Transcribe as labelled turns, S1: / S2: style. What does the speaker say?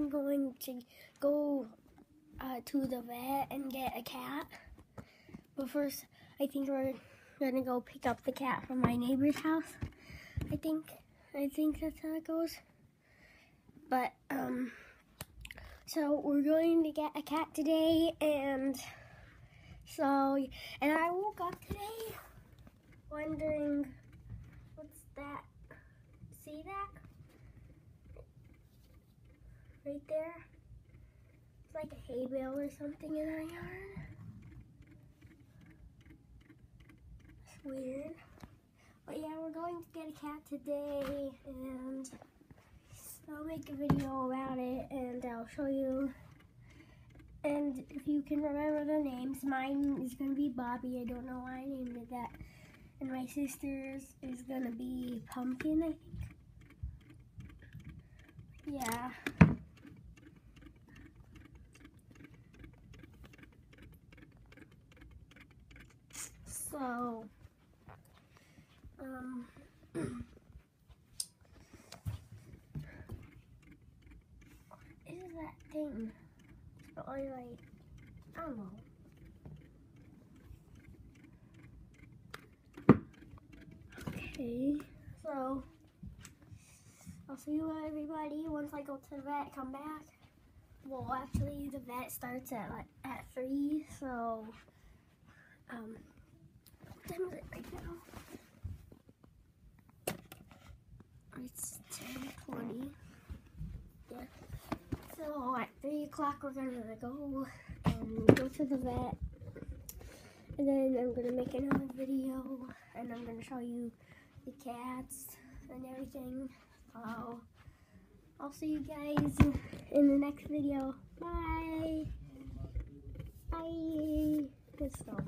S1: I'm going to go to the vet and get a cat. But first, I think we're gonna go pick up the cat from my neighbor's house. I think that's how it goes. But so we're going to get a cat today, and I woke up today wondering, what's that? See that? Right there? It's like a hay bale or something in our yard. It's weird. But yeah, we're going to get a cat today, and I'll make a video about it, and I'll show you. And if you can remember the names, mine is going to be Bobby. I don't know why I named it that. And my sister's is going to be Pumpkin, I think. Yeah. So, what is that thing? It's probably like, I don't know. Okay, so I'll see you everybody once I go to the vet, come back. Well, actually the vet starts at 3, so what time is it right now? It's 10:20. Yeah. So at 3 o'clock we're gonna go to the vet, and then I'm gonna make another video, and I'm gonna show you the cats and everything. So I'll see you guys in the next video. Bye. Bye. Good stuff.